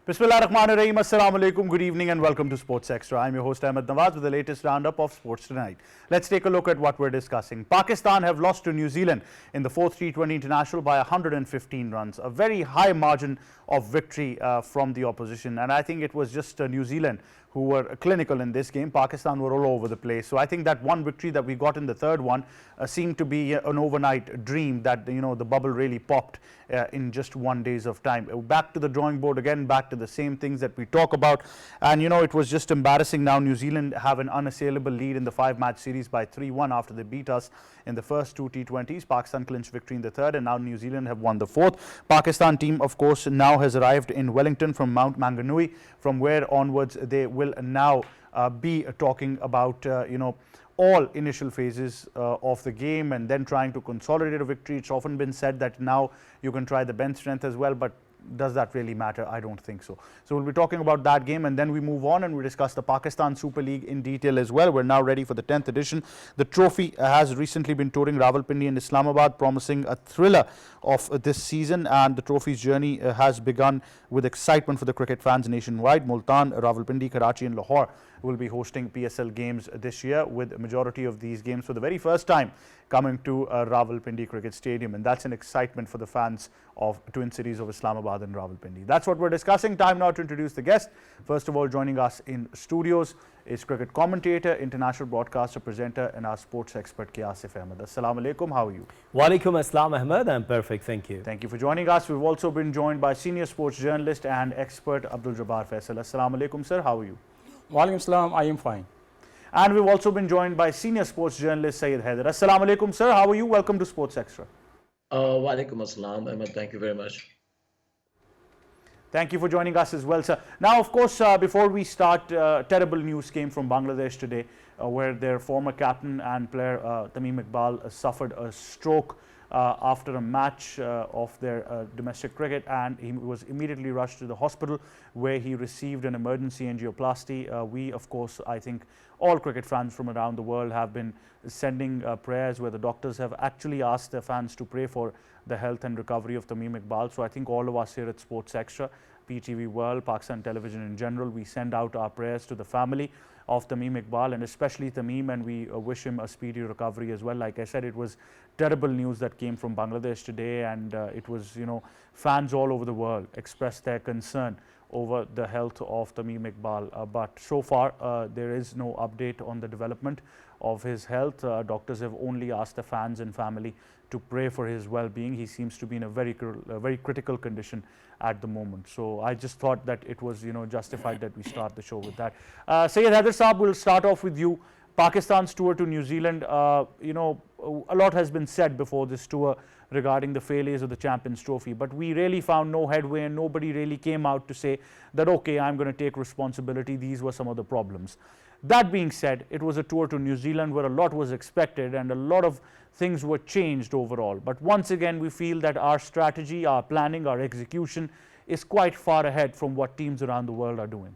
Bismillah Rahman Rahim. Assalamu alaikum. Good evening and welcome to Sports Extra. I'm your host Ahmed Nawaz with the latest roundup of sports tonight. Let's take a look at what we're discussing. Pakistan have lost to New Zealand in the fourth T20 International by 115 runs. A very high margin of victory from the opposition. And I think it was just New Zealand who were clinical in this game. Pakistan were all over the place. So I think that one victory that we got in the third one seemed to be an overnight dream that, the bubble really popped in just 1 day of time. Back to the drawing board again, back to the same things that we talk about. And, it was just embarrassing now. New Zealand have an unassailable lead in the 5-match series by 3-1 after they beat us in the first two T20s. Pakistan clinched victory in the third and now New Zealand have won the fourth. Pakistan team, of course, now has arrived in Wellington from Mount Maunganui, from where onwards they will now be talking about, all initial phases of the game and then trying to consolidate a victory. It's often been said that now you can try the bench strength as well, but does that really matter? I don't think so. So we'll be talking about that game and then we move on and we discuss the Pakistan Super League in detail as well. We're now ready for the 10th edition. The trophy has recently been touring Rawalpindi and Islamabad, promising a thriller of this season, and the trophy's journey has begun with excitement for the cricket fans nationwide. Multan, Rawalpindi, Karachi and Lahore will be hosting PSL games this year, with a majority of these games for the very first time coming to Rawalpindi Cricket Stadium, and that's an excitement for the fans of Twin Cities of Islamabad and Rawalpindi. That's what we're discussing. Time now to introduce the guest. First of all, joining us in studios is cricket commentator, international broadcaster, presenter and our sports expert Qiyasif Ahmed. Assalamu alaikum, how are you? Walaikum assalam Ahmed, I'm perfect, thank you. Thank you for joining us. We've also been joined by senior sports journalist and expert Abdul Jabbar Faisal. Assalamu alaikum sir, how are you? Walaikum salam, I am fine. And we've also been joined by senior sports journalist Syed Haider. Assalamu alaikum sir, how are you? Welcome to Sports Extra. Walaikum assalam, Ahmed, thank you very much. Thank you for joining us as well, sir. Now, of course, before we start, terrible news came from Bangladesh today, where their former captain and player Tamim Iqbal suffered a stroke after a match of their domestic cricket, and he was immediately rushed to the hospital where he received an emergency angioplasty. We, of course, I think all cricket fans from around the world have been sending prayers, where the doctors have actually asked their fans to pray for the health and recovery of Tamim Iqbal. So I think all of us here at Sports Extra, PTV World, Pakistan Television in general, we send out our prayers to the family of Tamim Iqbal and especially Tamim, and we wish him a speedy recovery as well. Like I said, it was terrible news that came from Bangladesh today, and it was, fans all over the world expressed their concern over the health of Tamim Iqbal. But so far, there is no update on the development of his health. Doctors have only asked the fans and family to pray for his well-being. He seems to be in a very critical condition at the moment. So I just thought that it was, justified that we start the show with that. Syed Haider Saab, we'll start off with you. Pakistan's tour to New Zealand, a lot has been said before this tour regarding the failures of the Champions Trophy, but we really found no headway and nobody really came out to say that, okay, I'm going to take responsibility, these were some of the problems. That being said, it was a tour to New Zealand where a lot was expected and a lot of things were changed overall. But once again, we feel that our strategy, our planning, our execution is quite far ahead from what teams around the world are doing.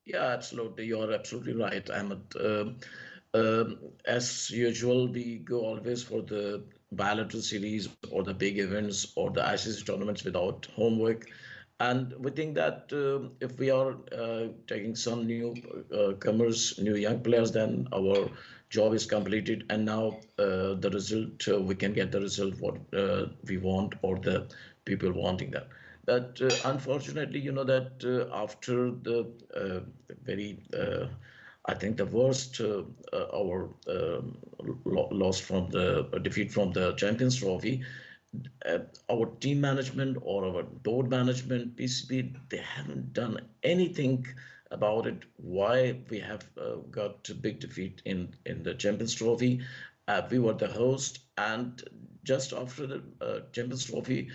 Yeah, absolutely. You're absolutely right, Ahmed. As usual, we go always for the bilateral series or the big events or the ICC tournaments without homework. And we think that if we are taking some new comers, new young players, then our job is completed. And now the result, we can get the result what we want or the people wanting that. But unfortunately, that after the very, I think the worst, our loss from the defeat from the Champions Trophy, our team management or our board management, PCB, they haven't done anything about it. Why we have got a big defeat in the Champions Trophy. We were the host, and just after the Champions Trophy,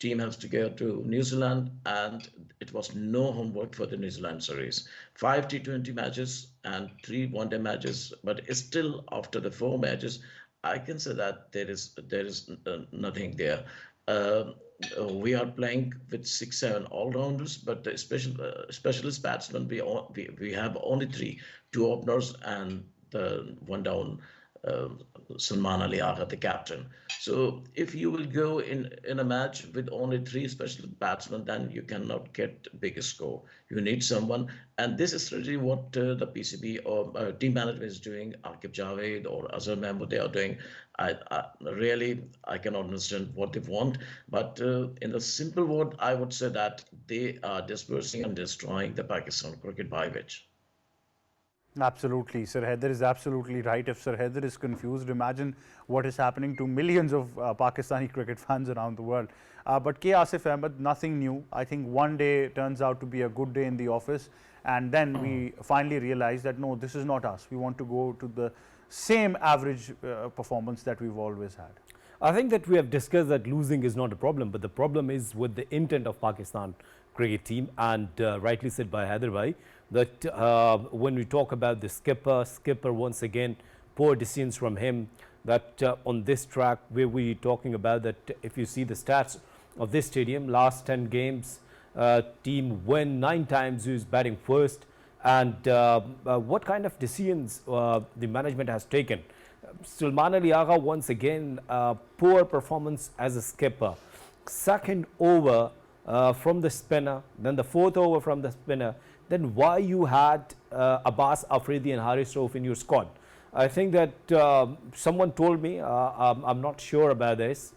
team has to go to New Zealand, and it was no homework for the New Zealand series. 5 T20 matches and 3 one-day matches, but still after the 4 matches, I can say that there is nothing there. We are playing with 6-7 all-rounders, but the specialist batsmen, we have only 3, 2 openers and the one down Salman Ali Agha, the captain. So if you will go in a match with only three special batsmen, then you cannot get big score. You need someone, and this is really what the PCB or team management is doing. Akib Javed or Azhar Mahmood, they are doing. I cannot understand what they want, but in a simple word, I would say that they are dispersing and destroying the Pakistan cricket by which. Absolutely. Sir Haider is absolutely right. If Sir Haider is confused, imagine what is happening to millions of Pakistani cricket fans around the world. But K. Asif Ahmed, nothing new. I think one day turns out to be a good day in the office, and then we finally realize that no, this is not us. We want to go to the same average performance that we've always had. I think that we have discussed that losing is not a problem, but the problem is with the intent of Pakistan cricket team, and rightly said by Haider Bhai, that when we talk about the skipper once again, poor decisions from him, that on this track where we talking about that if you see the stats of this stadium, last 10 games, team win 9 times, who is batting first, and what kind of decisions the management has taken. Sulman Ali Agha once again, poor performance as a skipper. Second over from the spinner, then the fourth over from the spinner. Then why you had Abbas Afridi and Haris Rauf in your squad? I think that someone told me, I'm not sure about this.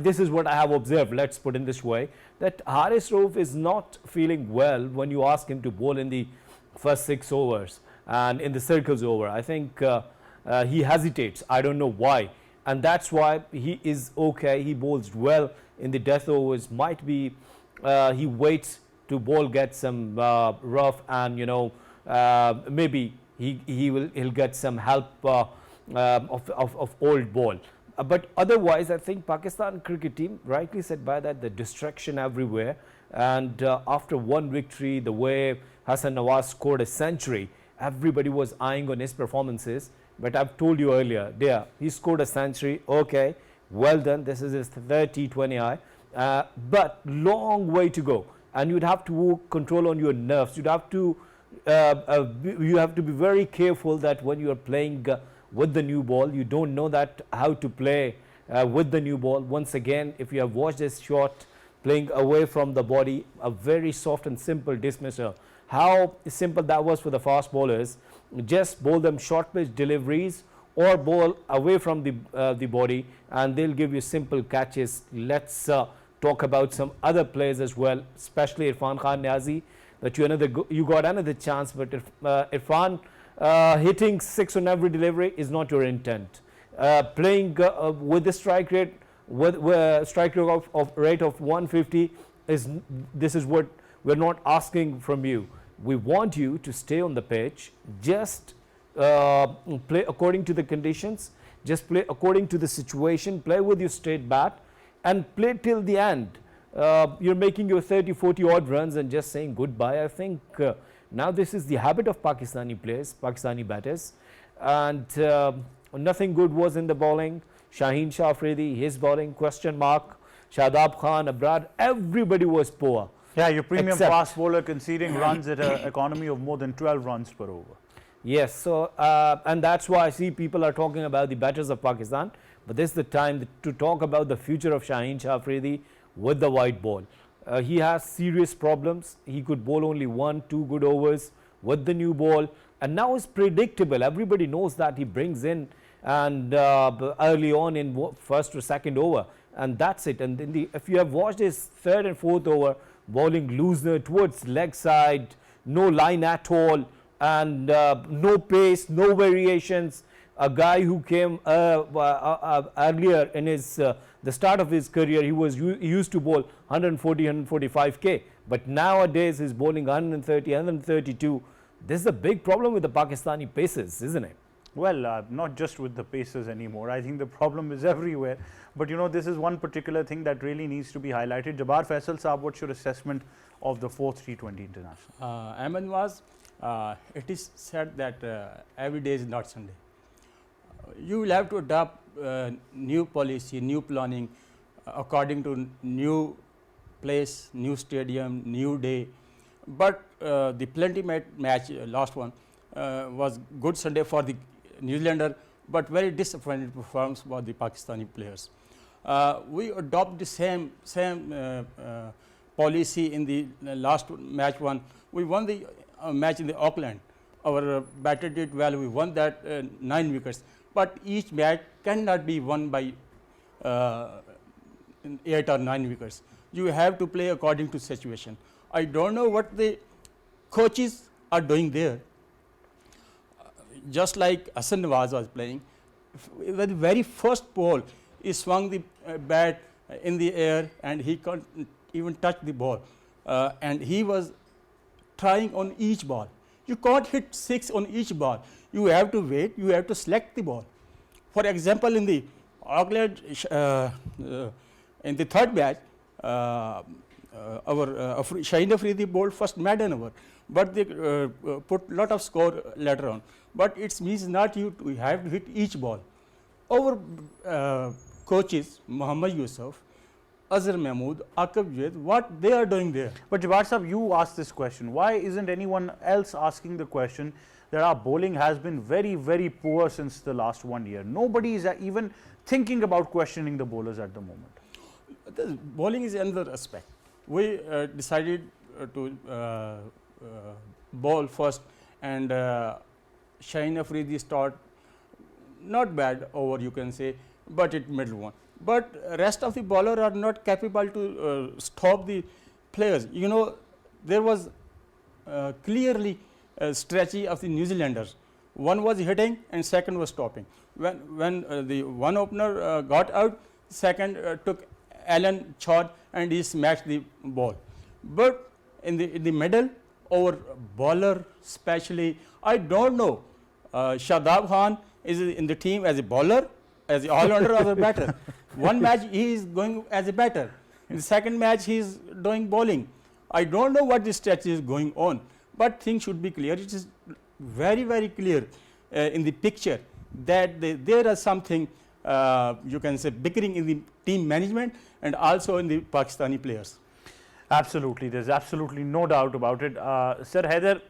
This is what I have observed, let's put it this way, that Haris Rauf is not feeling well when you ask him to bowl in the first 6 overs and in the circles over. I think he hesitates. I don't know why. And that's why he is okay. He bowls well in the death overs. Might be he waits to bowl, get some rough, and maybe he'll get some help of old ball. But otherwise, I think Pakistan cricket team, rightly said by that, the distraction everywhere. And after one victory, the way Hassan Nawaz scored a century, everybody was eyeing on his performances. But I've told you earlier, there, he scored a century. Okay, well done. This is his third T20I. But long way to go. And you'd have to control on your nerves. You'd have to be very careful that when you are playing with the new ball, you don't know that how to play with the new ball. Once again, if you have watched this shot playing away from the body, a very soft and simple dismissal. How simple that was for the fast bowlers. Just bowl them short pitch deliveries or bowl away from the body, and they'll give you simple catches. Let's talk about some other players as well, especially Irfan Khan Niazi, that you got another chance, but if Irfan hitting 6 on every delivery is not your intent. Playing with the strike rate, with strike rate of 150 this is what we're not asking from you. We want you to stay on the pitch, just play according to the conditions, just play according to the situation, play with your straight bat, and play till the end. You're making your 30-40 odd runs and just saying goodbye. I think now this is the habit of Pakistani players, Pakistani batters, and nothing good was in the bowling. Shaheen Shah Afridi, his bowling, question mark. Shadab Khan, Abrad, everybody was poor. Yeah, your premium fast bowler conceding runs at an economy of more than 12 runs per over. Yes, so and that's why I see people are talking about the batters of Pakistan. But this is the time to talk about the future of Shaheen Shah Afridi with the white ball. He has serious problems. He could bowl only 1-2 good overs with the new ball. And now it's predictable. Everybody knows that he brings in and early on in first or second over. And that's it. And if you have watched his third and fourth over, bowling looser towards leg side, no line at all, and no pace, no variations. A guy who came earlier in his the start of his career, he used to bowl 140, 145k, but nowadays he's bowling 130, 132. This is a big problem with the Pakistani pacers, isn't it? Well, not just with the pacers anymore. I think the problem is everywhere. But this is one particular thing that really needs to be highlighted. Jabbar Faisal Saab, what's your assessment of the 4th T20 International? Ahmed was, it is said that every day is not Sunday. You will have to adopt new policy, new planning according to new place, new stadium, new day. But the plenty match, last one, was good Sunday for the New Zealander, but very disappointing performance for the Pakistani players. we adopt the same policy in the last match one. We won the match in the Auckland. Our batter did well. We won that 9 wickets. But each match cannot be won by 8 or 9 wickets. You have to play according to situation. I don't know what the coaches are doing there. Just like Hassan Nawaz was playing, with the very first ball, he swung the bat in the air and he can't even touch the ball. And he was trying on each ball. You can't hit 6 on each ball. You have to wait, you have to select the ball. For example, in the Auckland, in the third match, our Shaheen Afridi bowled first maiden over, but they put lot of score later on. But it means not you have to hit each ball. Our coaches, Muhammad Yusuf, Azhar Mahmood, Aqib Javed, what they are doing there? But Jabbar Sahab, you asked this question. Why isn't anyone else asking the question that our bowling has been very, very poor since the last 1 year? Nobody is even thinking about questioning the bowlers at the moment. The bowling is another aspect. We decided to bowl first, and Shaheen Afridi start not bad over, you can say, but it middle one. But rest of the bowler are not capable to stop the players. You know, there was clearly a strategy of the New Zealanders. One was hitting and second was stopping. When the one opener got out, second took Alan Chod and he smashed the ball. But in the middle, our bowler especially, I don't know, Shadab Khan is in the team as a bowler, as an all-rounder or a batter. One match he is going as a batter. In the second match he is doing bowling. I don't know what the strategy is going on, but things should be clear. It is very, very clear in the picture that there is something, you can say, bickering in the team management and also in the Pakistani players. Absolutely, there's absolutely no doubt about it. Sir Haider,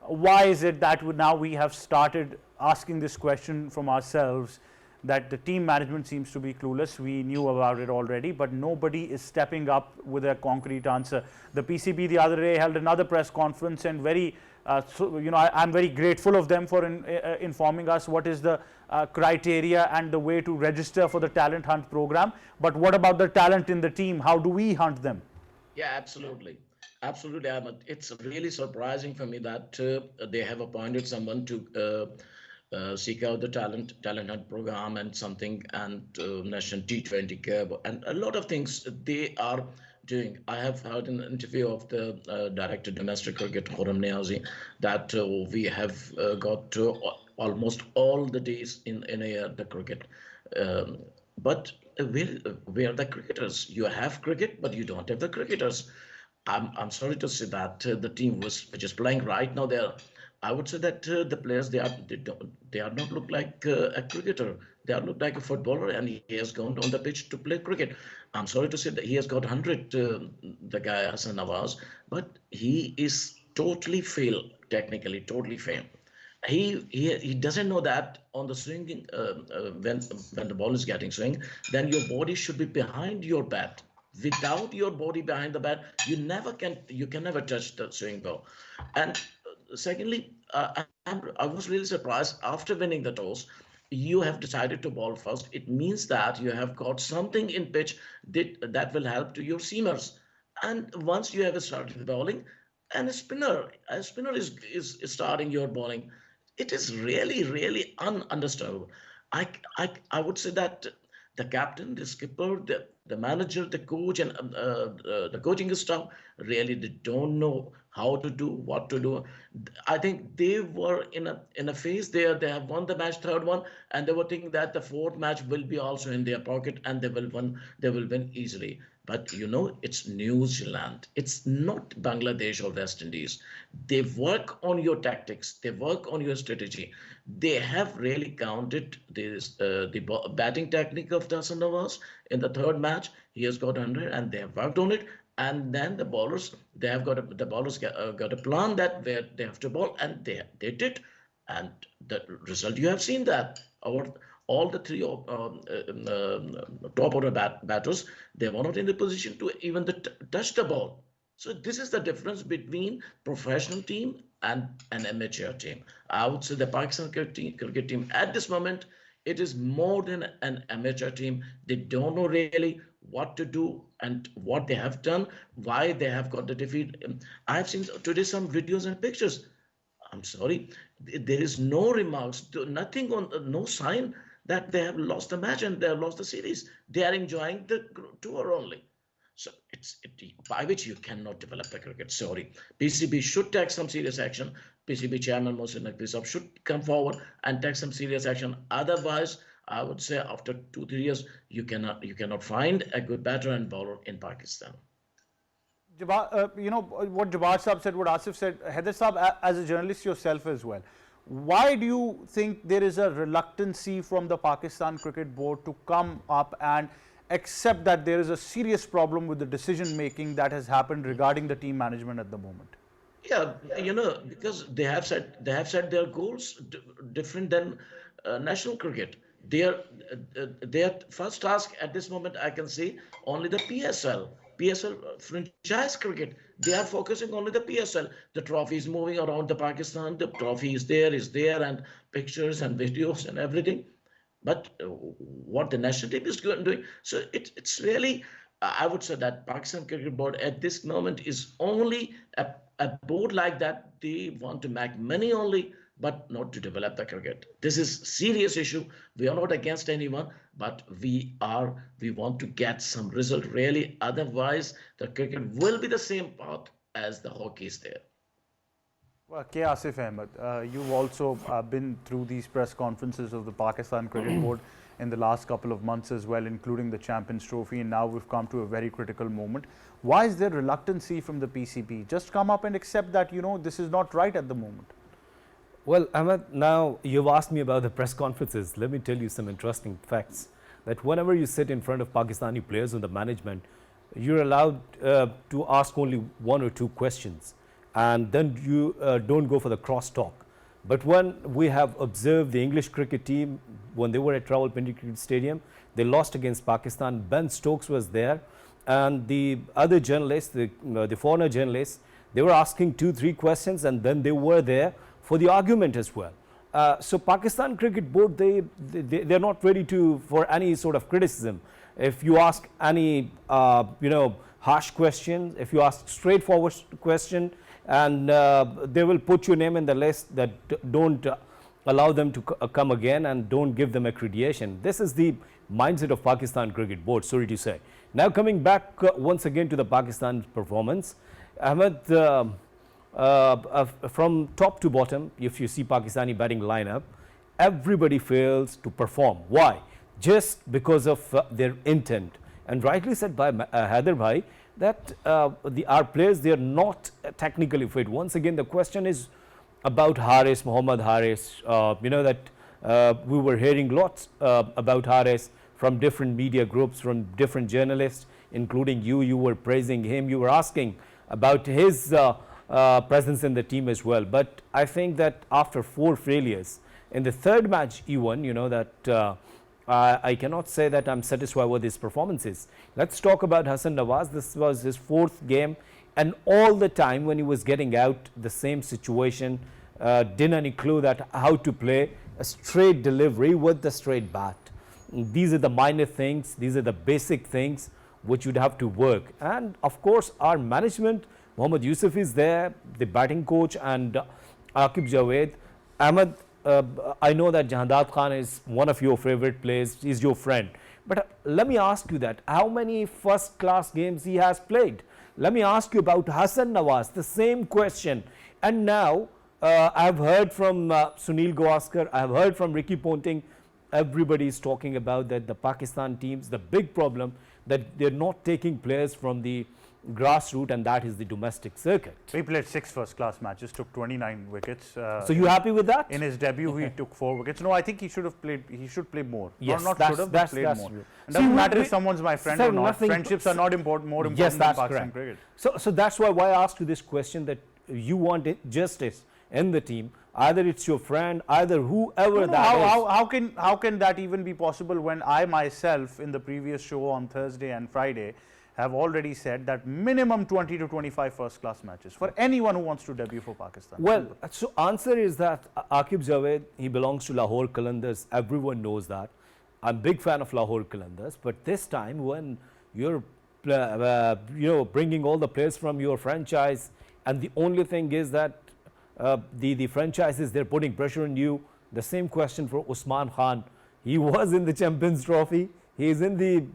why is it that now we have started asking this question from ourselves, that the team management seems to be clueless? We knew about it already, but nobody is stepping up with a concrete answer. The PCB the other day held another press conference and I'm very grateful of them for informing us what is the criteria and the way to register for the talent hunt program. But what about the talent in the team? How do we hunt them? Yeah, absolutely. Absolutely, Ahmed. It's really surprising for me that they have appointed someone to seek out the talent hunt program and something, and national T20 Cup and a lot of things they are doing. I have heard an interview of the director domestic cricket, Khurram Niazi, that we have got almost all the days in a year the cricket. But where are the cricketers? You have cricket, but you don't have the cricketers. I'm sorry to say that the team which is playing right now there, I would say that the players they are not look like a cricketer. They are look like a footballer, and he has gone on the pitch to play cricket. I'm sorry to say that he has got 100, the guy Hassan Nawaz, but he is totally failed technically, totally failed. He doesn't know that on the swinging when the ball is getting swing, then your body should be behind your bat. Without your body behind the bat, you can never touch the swing ball. And secondly, I was really surprised after winning the toss. You have decided to bowl first. It means that you have got something in pitch that will help to your seamers. And once you have started bowling, and a spinner is starting your bowling, it is really, really ununderstandable. I would say that the captain, the skipper, the manager, the coach, and the coaching staff really they don't know how to do, what to do. I think they were in a phase there. They have won the match, third one, and they were thinking that the fourth match will be also in their pocket and they will win. They will win easily. But it's New Zealand. It's not Bangladesh or West Indies. They work on your tactics. They work on your strategy. They have really counted the batting technique of Hassan Nawaz in the third match. He has got 100, and they have worked on it. And then the bowlers, got a plan that where they have to bowl, and they did. And the result, you have seen that all the three top order batters, they were not in the position to even touch the ball. So this is the difference between professional team and an amateur team. I would say the Pakistan cricket team at this moment, it is more than an amateur team. They don't know really what to do and what they have done, why they have got the defeat. I've seen today some videos and pictures. I'm sorry, there is no remarks, nothing on, no sign that they have lost the match and they have lost the series. They are enjoying the tour only. So by which you cannot develop the cricket. Sorry, PCB should take some serious action. PCB chairman Mohsin Naqvi Sahab should come forward and take some serious action. Otherwise, I would say after 2-3 years, you cannot find a good batter and bowler in Pakistan. You know what Jabbar Saab said, what Asif said, Haider Saab, as a journalist yourself as well, why do you think there is a reluctancy from the Pakistan Cricket Board to come up and accept that there is a serious problem with the decision making that has happened regarding the team management at the moment? Yeah, you know, because they have set their goals different than national cricket. Their first task at this moment, I can see only the PSL franchise cricket. They are focusing only the PSL. The trophy is moving around the Pakistan. The trophy is there, and pictures and videos and everything. But what the national team is doing, so it's really, I would say that Pakistan Cricket Board at this moment is only a board like that. They want to make money only, but not to develop the cricket. This is serious issue. We are not against anyone, but we want to get some result really. Otherwise, the cricket will be the same path as the hockey is there. Well, K. Asif Ahmed, you've also been through these press conferences of the Pakistan Cricket Board in the last couple of months as well, including the Champions Trophy, and now we've come to a very critical moment. Why is there reluctancy from the PCB? Just come up and accept that, you know, this is not right at the moment. Well, Ahmed, now you've asked me about the press conferences. Let me tell you some interesting facts. That whenever you sit in front of Pakistani players and the management, you're allowed to ask only 1 or 2 questions. And then you don't go for the cross-talk. But when we have observed the English cricket team, when they were at Rawalpindi Cricket Stadium, they lost against Pakistan. Ben Stokes was there. And the other journalists, the foreigner journalists, they were asking 2-3 questions, and then they were there for the argument as well. So Pakistan Cricket Board, they're not ready for any sort of criticism. If you ask any, harsh questions, if you ask straightforward question, and they will put your name in the list that don't allow them to come again and don't give them accreditation. This is the mindset of Pakistan Cricket Board, sorry to say. Now coming back once again to the Pakistan performance, Ahmed, from top to bottom, if you see Pakistani batting lineup, everybody fails to perform. Why? Just because of their intent. And rightly said by Haider Bhai, that our players, they are not technically fit. Once again, the question is about Haris, Mohammad Haris. You know that we were hearing lots about Haris from different media groups, from different journalists, including you. You were praising him. You were asking about his presence in the team as well. But I think that after 4 failures, in the 3rd match even, you know that I cannot say that I'm satisfied with his performances. Let's talk about Hasan Nawaz. This was his 4th game, and all the time when he was getting out, the same situation, didn't any clue that how to play a straight delivery with the straight bat. These are the minor things, these are the basic things which you'd have to work. And of course, our management, Mohammad Yusuf is there, the batting coach, and Aqib Javed. Ahmed, I know that Jahandad Khan is one of your favorite players, he's your friend. But let me ask you that, how many first-class games he has played? Let me ask you about Hasan Nawaz, the same question. And now, I've heard from Sunil Gavaskar, I've heard from Ricky Ponting, everybody is talking about that the Pakistan teams, the big problem, that they're not taking players from the grassroots, and that is the domestic circuit. He played 6 first-class matches, took 29 wickets. So you happy with that? In his debut, he took 4 wickets. No, I think he should have played. He should play more. Yes, not that's, should have, that's, played that's more. true. It doesn't matter if someone's my friend or not. Friendships are not important. More important yes, than that's Pakistan correct. cricket. So that's why I asked you this question, that you want justice in the team, either it's your friend, either whoever No, no, that is. how can that even be possible when I myself in the previous show on Thursday and Friday have already said that minimum 20 to 25 first class matches for anyone who wants to debut for Pakistan? Well, so answer is that Aqib Javed, he belongs to Lahore Qalandars. Everyone knows that. I'm big fan of Lahore Qalandars, but this time when you're bringing all the players from your franchise, and the only thing is that the franchises, they're putting pressure on you. The same question for Usman Khan. He was in the Champions Trophy. He is in the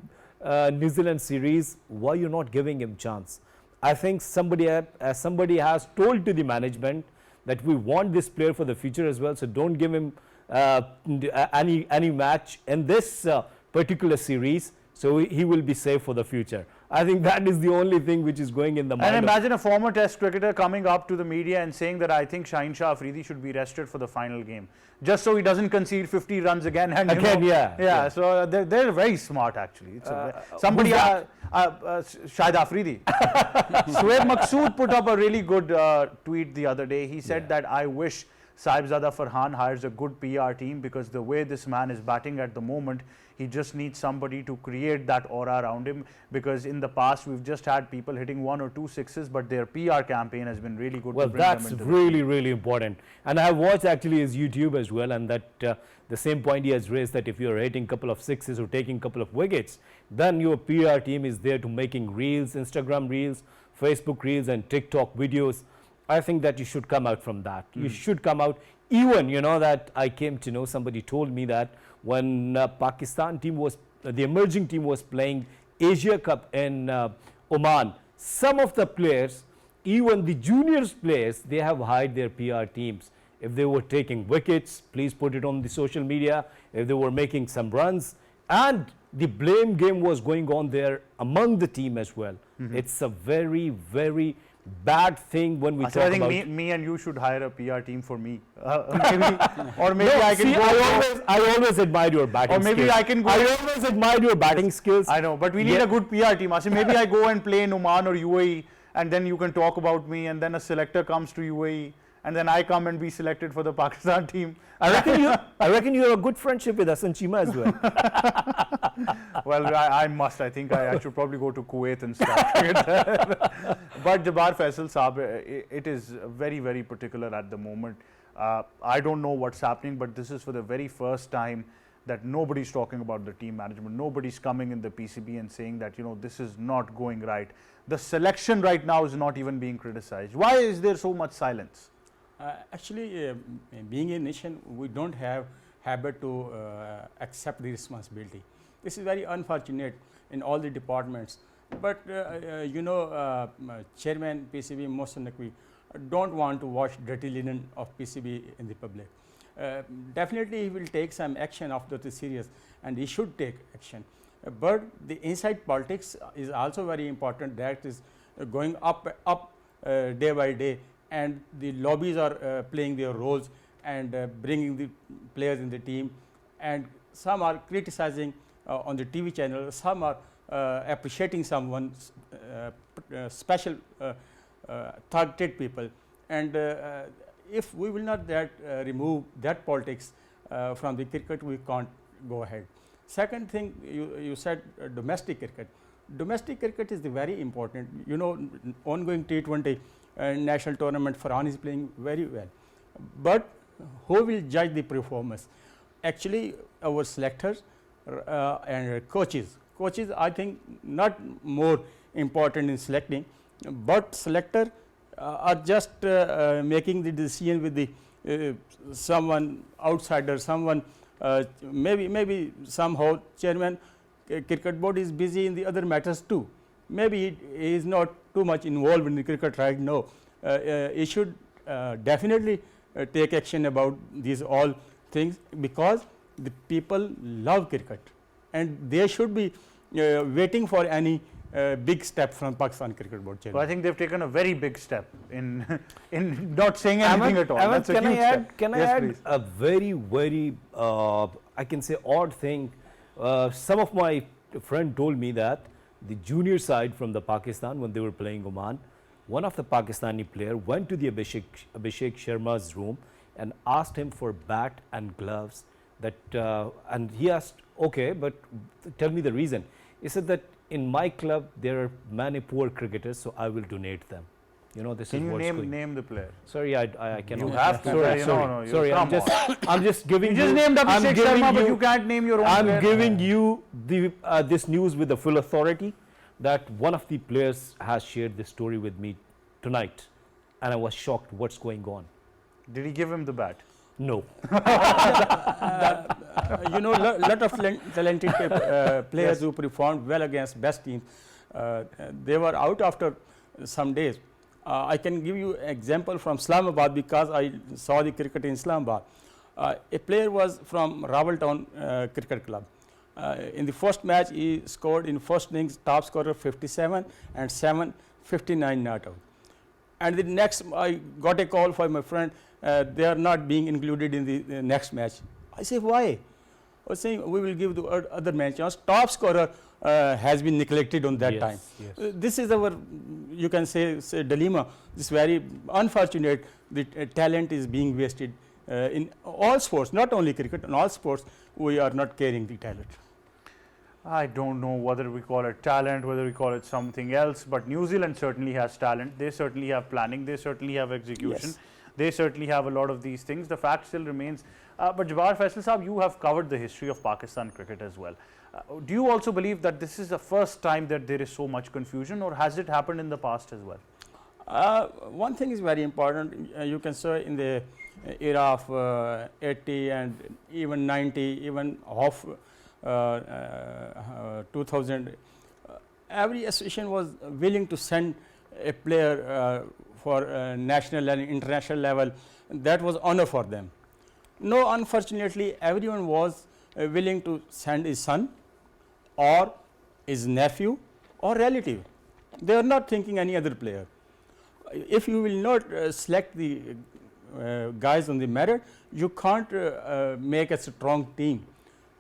New Zealand series. Why you're not giving him chance? I think somebody has told to the management that we want this player for the future as well. So don't give him any match in this particular series. So he will be safe for the future. I think that is the only thing which is going in the mind. And imagine a former Test cricketer coming up to the media and saying that I think Shaheen Shah Afridi should be rested for the final game, just so he doesn't concede 50 runs again. And Yeah. So they're very smart actually. It's somebody, Shahid Afridi. Suhaib Maqsood put up a really good tweet the other day. He said that I wish Saibzada Farhan hires a good PR team, because the way this man is batting at the moment, he just needs somebody to create that aura around him, because in the past we've just had people hitting 1 or 2 sixes, but their PR campaign has been really good. Well, to bring them that's into really important. And I have watched actually his YouTube as well, and that the same point he has raised, that if you're hitting a couple of sixes or taking a couple of wickets, then your PR team is there to making reels, Instagram reels, Facebook reels and TikTok videos. I think that you should come out from that. You should come out. Even, that I came to know, somebody told me that when Pakistan team was, the emerging team was playing Asia Cup in Oman, some of the players, even the juniors players, they have hired their PR teams. If they were taking wickets, please put it on the social media. If they were making some runs, and the blame game was going on there among the team as well. It's a very bad thing when we talk I think about. me and you should hire a PR team for me. Maybe I can See, go. I always admired your batting Or maybe skills. I can go- I always admired your batting skills. I know, but we need a good PR team. Asim, maybe I go and play in Oman or UAE, and then you can talk about me, and then a selector comes to UAE, and then I come and be selected for the Pakistan team. I reckon you have a good friendship with Hassan Chima as well. Well, I must. I think I should probably go to Kuwait and start cricket there. But Jabbar Faisal Saab, it is very particular at the moment. I don't know what's happening, but this is for the very first time that nobody's talking about the team management. Nobody's coming in the PCB and saying that, this is not going right. The selection right now is not even being criticized. Why is there so much silence? Actually, being a nation, we don't have habit to accept the responsibility. This is very unfortunate in all the departments. But Chairman PCB Mohsen Naqvi don't want to wash dirty linen of PCB in the public. Definitely, he will take some action after the series, and he should take action. But the inside politics is also very important. That is going up day by day, and the lobbies are playing their roles and bringing the players in the team, and some are criticizing on the TV channel, some are appreciating someone special targeted people, and if we will not remove that politics from the cricket, we can't go ahead. Second thing, you said domestic cricket. Domestic cricket is the very important. Ongoing T20 national tournament, Farhan is playing very well. But who will judge the performance? Actually, our selectors and coaches. Coaches, I think, not more important in selecting, but selector are just making the decision with the someone outsider, someone maybe somehow chairman cricket board is busy in the other matters too. Maybe he is not too much involved in the cricket right now. He should definitely take action about these all things, because the people love cricket, and they should be waiting for any big step from Pakistan Cricket Board chairman. So I think they've taken a very big step in not saying anything at all. That's a huge step. Can I Yes, add please. a very I can say odd thing? Some of my friend told me that the junior side from the Pakistan, when they were playing Oman, one of the Pakistani player went to the Abhishek Sharma's room and asked him for bat and gloves. And he asked, okay, but tell me the reason. He said that in my club there are many poor cricketers, so I will donate them. You know, this Can is you what's going. name the player? Sorry, I cannot. You have to. Sorry, sorry. I'm just giving You just named Abhishek Sharma, but you can't name your own player. I'm giving you the this news with the full authority that one of the players has shared this story with me tonight, and I was shocked. What's going on? Did he give him the bat? No. You know, lot of talented players who performed well against best teams, they were out after some days. I can give you an example from Islamabad because I saw the cricket in Islamabad. A player was from Rawaltown Cricket Club. In the first match, he scored in first innings top scorer 57 and 7 59 not out. And the next, I got a call from my friend. They are not being included in the next match. I say, why? I was saying we will give the other man chance. Top scorer has been neglected on that time. Yes. This is our, you can say dilemma. This very unfortunate. The talent is being wasted in all sports, not only cricket. In all sports, we are not carrying the talent. I don't know whether we call it talent, whether we call it something else, but New Zealand certainly has talent. They certainly have planning. They certainly have execution. Yes. They certainly have a lot of these things. The fact still remains. But Jabbar Faisal Saab, you have covered the history of Pakistan cricket as well. Do you also believe that this is the first time that there is so much confusion, or has it happened in the past as well? One thing is very important. You can say in the era of 80 and even 90, even half 2000, every association was willing to send a player for national and international level. That was honor for them. No, unfortunately, everyone was willing to send his son or his nephew or relative. They are not thinking any other player. If you will not select the guys on the merit, you can't make a strong team.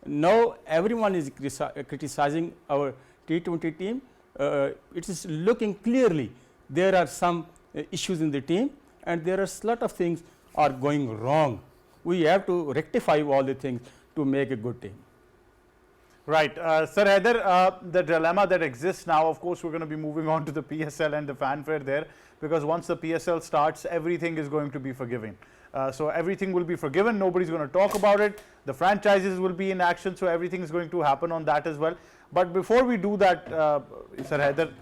Now everyone is criticizing our T20 team. It is looking clearly there are some issues in the team, and there are a lot of things are going wrong. We have to rectify all the things to make a good team. Right. Sir Haider, the dilemma that exists now, of course, we're going to be moving on to the PSL and the fanfare there, because once the PSL starts, everything is going to be forgiven. So everything will be forgiven. Nobody's going to talk about it. The franchises will be in action, so everything is going to happen on that as well. But before we do that, Sir Haider,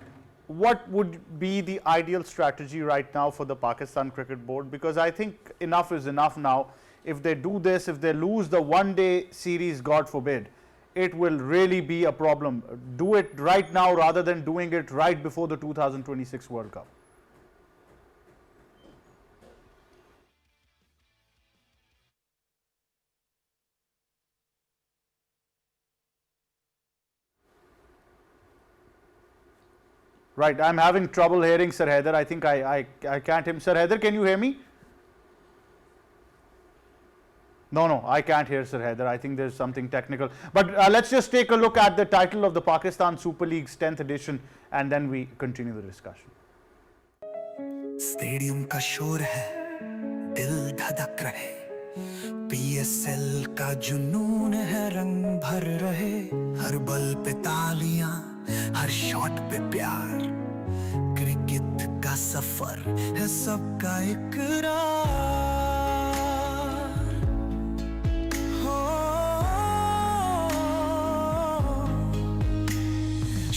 what would be the ideal strategy right now for the Pakistan Cricket Board? Because I think enough is enough now. If they do this, if they lose the one-day series, God forbid, it will really be a problem. Do it right now rather than doing it right before the 2026 World Cup. Right, I'm having trouble hearing Sir Haider. I think I can't hear him. Sir Haider, can you hear me? No, I can't hear Sir Haider. I think there's something technical. But let's just take a look at the title of the Pakistan Super League's 10th edition, and then we continue the discussion. Stadium का शोर है, दिल धड़क रहे, PSL का जुनून है, रंग भर रहे, हर बल पे तालियां, हर शॉट पे प्यार, क्रिकेट का सफर है सबका इकरार।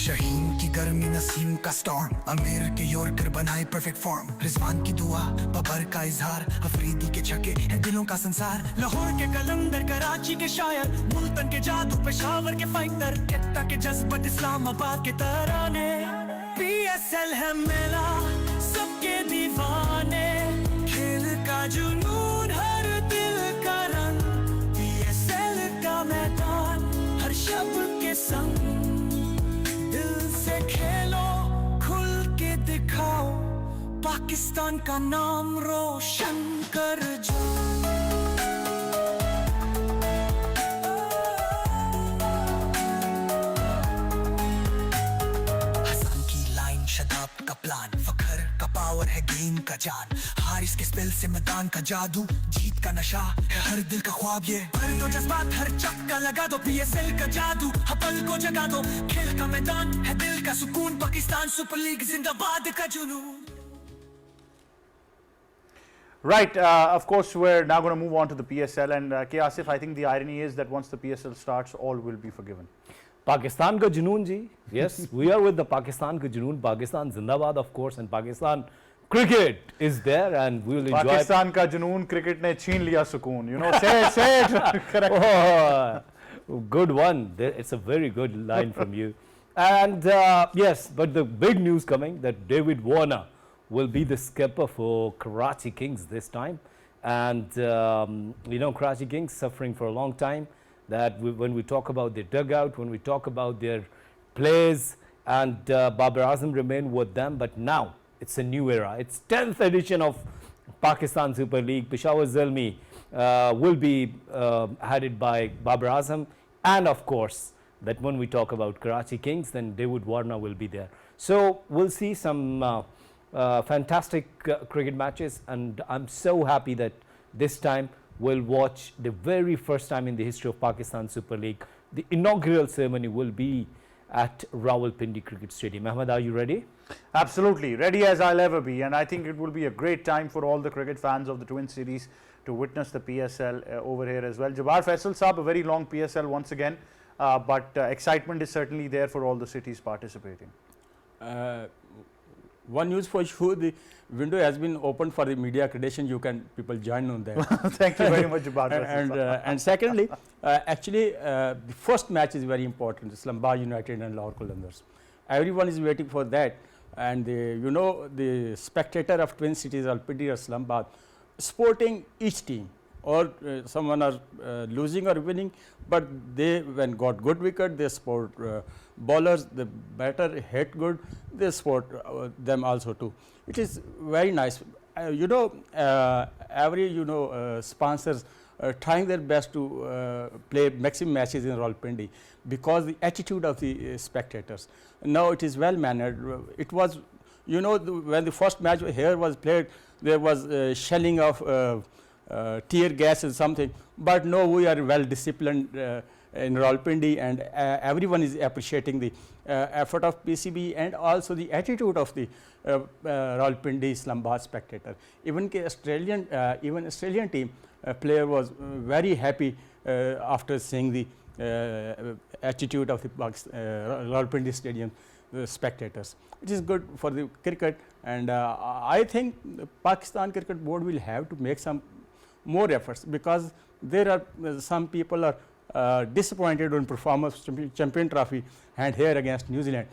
शहीन की गर्मी, नसीम का स्टॉर्म, अमीर के यॉर्कर बनाए परफेक्ट फॉर्म, रिजवान की दुआ, बबर का इजहार, अफरीदी के छक्के है दिलों का संसार, लाहौर के कलंदर, कराची के शायर, मुल्तान के जादू, पेशावर के फाइटर, केटा के जज्बत, इस्लामाबाद के तराने, PSL है मेला, सबके दीवाने, खेल का जुनून, हर दिल का रंग, PSL का मैदान, हर शब्द के संग, दिल से खेलो, खुल के दिखाओ, पाकिस्तान का नाम रोशन कर जाओ। हसन की लाइन, शदाब का प्लान, फखर का पावर पावर है गेम का जान, हार इसके स्पेल से मैदान का जादू, जीत का नशा है हर दिल का ख्वाब, ये भर दो जज्बात हर चक्का लगा दो, PSL का जादू हपल को जगा दो, खेल का मैदान है दिल का सुकून, पाकिस्तान सुपर लीग जिंदाबाद का जुनून. Right, of course, we're now going to move on to the PSL. And K. Asif, I think the irony is that once the PSL starts, all will be forgiven. Pakistan ka junoon ji. Yes, we are with the Pakistan ka junoon. Pakistan Zindabad, of course, and Pakistan cricket is there, and we will enjoy. Pakistan ka junoon, cricket ne chheen liya sukoon. You know, say it. Correct. Oh, good one. It's a very good line from you. And yes, but the big news coming that David Warner will be the skipper for Karachi Kings this time. And you know, Karachi Kings suffering for a long time. That when we talk about their dugout, when we talk about their players, and Babar Azam remain with them, but now it's a new era. It's 10th edition of Pakistan Super League. Peshawar Zalmi will be headed by Babar Azam, and of course that when we talk about Karachi Kings, then David Warner will be there. So we'll see some fantastic cricket matches, and I'm so happy that this time we'll watch the very first time in the history of Pakistan Super League. The inaugural ceremony will be at Rawalpindi Cricket Stadium. Ahmed, are you ready? Absolutely, ready as I'll ever be. And I think it will be a great time for all the cricket fans of the Twin Cities to witness the PSL over here as well. Jabbar Faisal Saab, a very long PSL once again, but excitement is certainly there for all the cities participating. One news for you, the window has been opened for the media accreditation. You can people join on that. Thank you very much, Jabbar Faisal Saab. And secondly, actually, the first match is very important. Islamabad United and Lahore Qalandars. Everyone is waiting for that. And you know, the spectator of Twin Cities, Rawalpindi or Islamabad, supporting each team, or someone are losing or winning, but they when got good wicket, they support bowlers, the batter hit good, they support them also too. It is very nice. You know, every sponsors trying their best to play maximum matches in Rawalpindi because the attitude of the spectators. Now it is well mannered. It was, you know, when the first match here was played, there was shelling of tear gas and something, but no, we are well disciplined in Rawalpindi, and everyone is appreciating the effort of PCB and also the attitude of the Rawalpindi Islamabad spectator. Even Australian team player was very happy after seeing the attitude of the Rawalpindi stadium spectators. It is good for the cricket, and I think the Pakistan Cricket Board will have to make some more efforts, because there are some people are disappointed on performance champion trophy and here against New Zealand.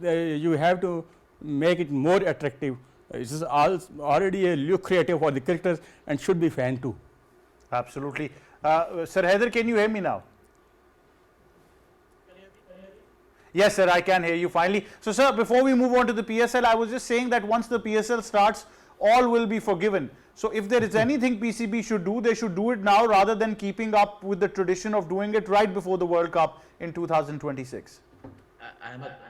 You have to make it more attractive. It is already a lucrative for the cricketers and should be fan too. Absolutely. Sir Haider, can you hear me now? Yes, sir, I can hear you finally. So, sir, before we move on to the PSL, I was just saying that once the PSL starts, all will be forgiven. So, if there is anything PCB should do, they should do it now rather than keeping up with the tradition of doing it right before the World Cup in 2026.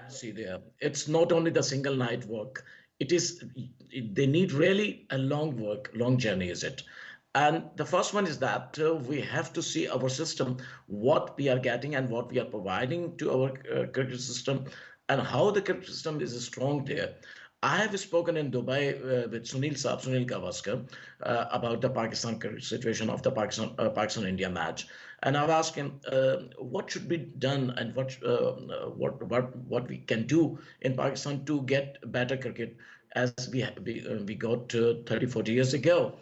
See there, it's not only the single night work. They need really a long journey, is it? And the first one is that we have to see our system, what we are getting and what we are providing to our cricket system, and how the cricket system is strong there. I have spoken in Dubai with Sunil Gavaskar about the Pakistan situation of the Pakistan-India match, and I've asked him what should be done and what we can do in Pakistan to get better cricket as we got 30-40 years ago.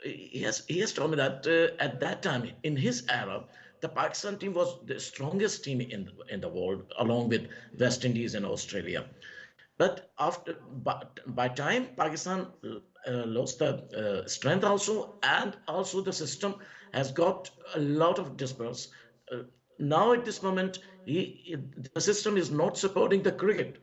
He has told me that at that time in his era, the Pakistan team was the strongest team in the world, along with West Indies and Australia. But by time Pakistan lost the strength also, and also the system has got a lot of disperse. Now at this moment, the system is not supporting the cricket.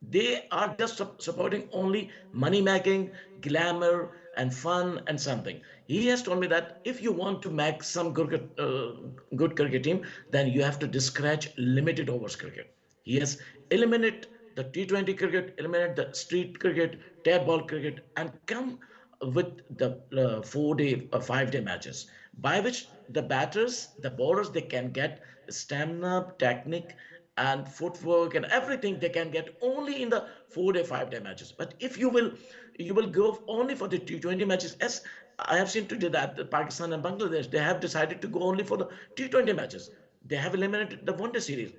They are just supporting only money making, glamour, and fun and something. He has told me that if you want to make some good cricket team, then you have to discourage limited overs cricket. He has eliminated the T20 cricket, eliminate the street cricket, tap ball cricket, and come with the 4-day or 5-day matches, by which the batters, the bowlers, they can get stamina, technique, and footwork and everything they can get only in the 4-day, 5-day matches. But if you will go only for the T20 matches, as I have seen today that Pakistan and Bangladesh, they have decided to go only for the T20 matches. They have eliminated the one-day series.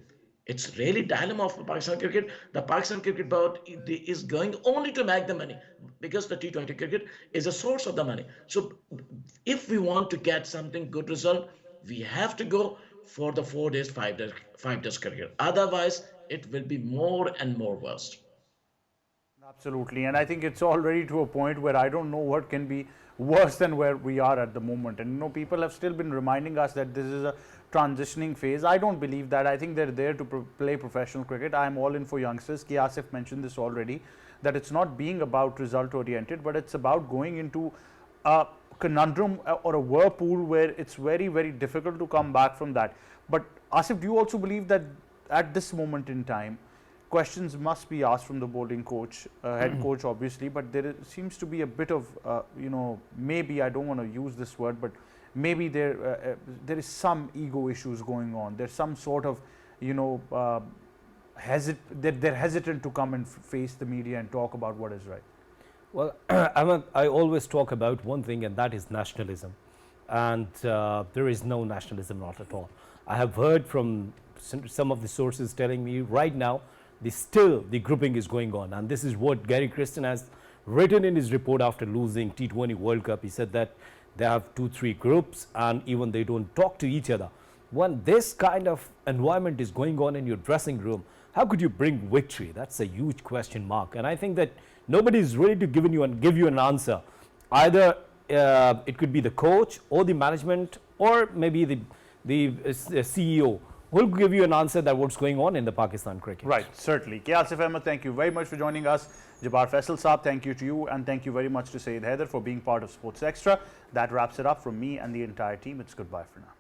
It's really dilemma of Pakistan cricket. The Pakistan cricket board is going only to make the money because the T20 cricket is a source of the money. So if we want to get something good result, we have to go for the 4 days, 5 days cricket. Otherwise, it will be more and more worse. Absolutely, and I think it's already to a point where I don't know what can be worse than where we are at the moment. And people have still been reminding us that this is a transitioning phase. I don't believe that. I think they're there to play professional cricket. I'm all in for youngsters. Ki Asif mentioned this already, that it's not being about result oriented, but it's about going into a conundrum or a whirlpool where it's very, very difficult to come back from that. But Asif, do you also believe that at this moment in time, questions must be asked from the bowling coach, head coach obviously, but there seems to be a bit of, maybe, I don't want to use this word, but maybe there is some ego issues going on. There's some sort of, they're hesitant to come and face the media and talk about what is right. Well, Ahmed, I always talk about one thing, and that is nationalism. And there is no nationalism, not at all. I have heard from some of the sources telling me right now, the grouping is going on. And this is what Gary Kristen has written in his report after losing T20 World Cup. He said that they have 2-3 groups and even they don't talk to each other. When this kind of environment is going on in your dressing room, how could you bring victory? That's a huge question mark. And I think that nobody is ready to give you an answer. Either it could be the coach or the management or maybe the CEO will give you an answer that what's going on in the Pakistan cricket. Right, certainly. K. Asif Ahmed, thank you very much for joining us. Jabbar Faisal Saab, thank you to you, and thank you very much to Syed Haider for being part of Sports Extra. That wraps it up from me and the entire team. It's goodbye for now.